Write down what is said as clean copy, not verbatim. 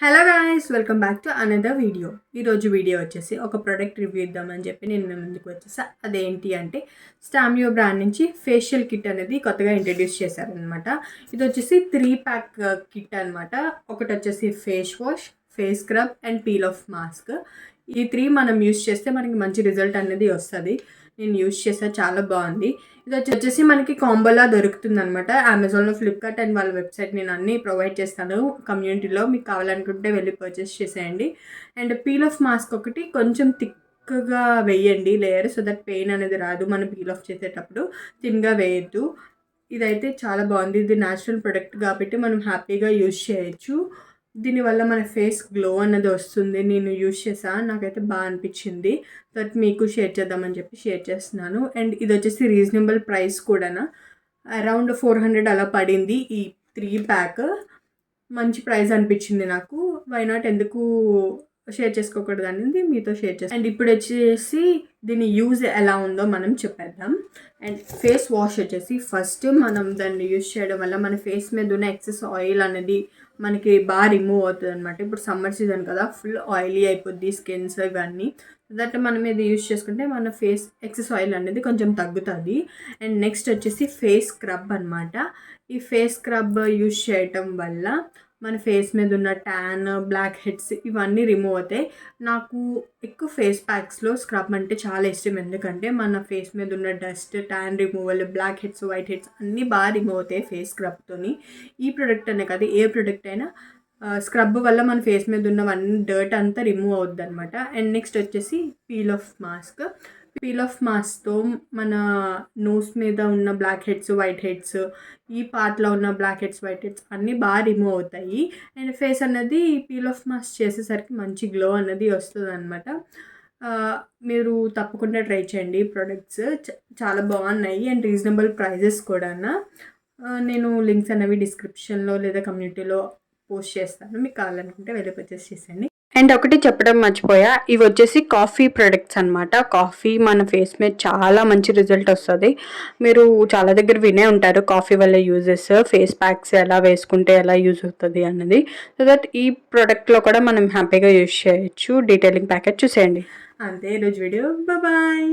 Hello guys, welcome back to another video. ఈరోజు video వచ్చేసి ఒక ప్రోడక్ట్ రివ్యూ ఇద్దామని చెప్పి నేను మీ ముందుకు వచ్చేసా. అదేంటి అంటే స్టామియో బ్రాండ్ నుంచి ఫేషియల్ కిట్ అనేది కొత్తగా ఇంట్రడ్యూస్ చేశారనమాట. ఇది వచ్చేసి 3 ప్యాక్ కిట్ అనమాట. ఒకటి వచ్చేసి face wash, face scrub and peel off mask. ఈ 3 మనం యూస్ చేస్తే మనకి మంచి రిజల్ట్ అనేది వస్తుంది. నేను యూస్ చేసా, చాలా బాగుంది. ఇది వచ్చేసి మనకి కాంబోలా దొరుకుతుంది అనమాట. అమెజాన్లో, ఫ్లిప్కార్ట్ అండ్ వాళ్ళ వెబ్సైట్ నేను అన్నీ ప్రొవైడ్ చేస్తాను కమ్యూనిటీలో. మీకు కావాలనుకుంటే వెళ్ళి పర్చేస్ చేసేయండి. అండ్ పీల్ ఆఫ్ మాస్క్ ఒకటి కొంచెం థిక్గా వేయండి లేయర్, సో దట్ పెయిన్ అనేది రాదు. మనం పీల్ ఆఫ్ చేసేటప్పుడు థిన్గా వేయద్దు. ఇదైతే చాలా బాగుంది. ఇది న్యాచురల్ ప్రొడక్ట్ కాబట్టి మనం హ్యాపీగా యూజ్ చేయొచ్చు. దీనివల్ల మన ఫేస్ గ్లో అన్నది వస్తుంది. నేను యూజ్ చేసా, నాకైతే బాగా అనిపించింది. దట్ మీకు షేర్ చేద్దామని చెప్పి షేర్ చేస్తున్నాను. అండ్ ఇది వచ్చేసి రీజనబుల్ ప్రైస్ కూడా, అరౌండ్ 400 అలా పడింది ఈ 3 ప్యాక్. మంచి ప్రైస్ అనిపించింది నాకు. వై నాట్, ఎందుకు షేర్ చేసుకోకూడదు అనేది మీతో షేర్ చేస్తాను. అండ్ ఇప్పుడు వచ్చేసి దీని యూజ్ ఎలా ఉందో మనం చెప్పేద్దాం. అండ్ ఫేస్ వాష్ వచ్చేసి ఫస్ట్ మనం దాన్ని యూజ్ చేయడం వల్ల మన ఫేస్ మీద ఉన్న ఎక్సెస్ ఆయిల్ అనేది మనకి బాగా రిమూవ్ అవుతుంది అనమాట. ఇప్పుడు సమ్మర్ సీజన్ కదా, ఫుల్ ఆయిలీ అయిపోద్ది స్కిన్స్ ఇవన్నీ. దట్ మనం ఇది యూజ్ చేసుకుంటే మన ఫేస్ ఎక్సెస్ ఆయిల్ అనేది కొంచెం తగ్గుతుంది. అండ్ నెక్స్ట్ వచ్చేసి ఫేస్ స్క్రబ్ అనమాట. ఈ ఫేస్ స్క్రబ్ యూజ్ చేయటం వల్ల మన ఫేస్ మీద ఉన్న ట్యాన్, బ్లాక్ హెడ్స్ ఇవన్నీ రిమూవ్ అవుతాయి. నాకు ఎక్కువ ఫేస్ ప్యాక్స్లో స్క్రబ్ అంటే చాలా ఇష్టం. ఎందుకంటే మన ఫేస్ మీద ఉన్న dust, tan removal, blackheads, whiteheads అన్నీ బాగా రిమూవ్ అవుతాయి ఫేస్ స్క్రబ్తోని. ఈ ప్రోడక్ట్ అనే కాదు, ఏ ప్రోడక్ట్ అయినా స్క్రబ్ వల్ల మన ఫేస్ మీద ఉన్నవన్నీ డర్ట్ అంతా రిమూవ్ అవుద్ది అనమాట. అండ్ నెక్స్ట్ వచ్చేసి peel off mask. Peel off మాస్క్తో మన నోస్ మీద ఉన్న బ్లాక్ హెడ్స్, వైట్ హెడ్స్, ఈ పార్ట్లో ఉన్న బ్లాక్ హెడ్స్, వైట్ హెడ్స్ అన్నీ బాగా రిమూవ్ అవుతాయి. అండ్ ఫేస్ అన్నది పీల్ ఆఫ్ మాస్క్ చేసేసరికి మంచి గ్లో అన్నది వస్తుంది అనమాట. మీరు తప్పకుండా ట్రై చేయండి. ప్రోడక్ట్స్ చాలా బాగున్నాయి అండ్ రీజనబుల్ ప్రైజెస్ కూడా. నేను లింక్స్ అనేవి డిస్క్రిప్షన్లో లేదా కమ్యూనిటీలో పోస్ట్ చేస్తాను. మీకు కావాలనుకుంటే వెళ్ళి పర్చేస్ చేసేయండి. అండ్ ఒకటి చెప్పడం మర్చిపోయా, ఇవి వచ్చేసి కాఫీ ప్రొడక్ట్స్ అనమాట. కాఫీ మన ఫేస్ మీద చాలా మంచి రిజల్ట్ వస్తుంది. మీరు చాలా దగ్గర వినే ఉంటారు కాఫీ వల్ల యూజెస్, ఫేస్ ప్యాక్స్ ఎలా వేసుకుంటే ఎలా యూజ్ అవుతుంది అన్నది. సో దట్ ఈ ప్రోడక్ట్లో కూడా మనం హ్యాపీగా యూజ్ చేయొచ్చు. డీటెయిలింగ్ ప్యాకెట్ చూసేయండి. అంతే ఈరోజు వీడియో. బాయ్.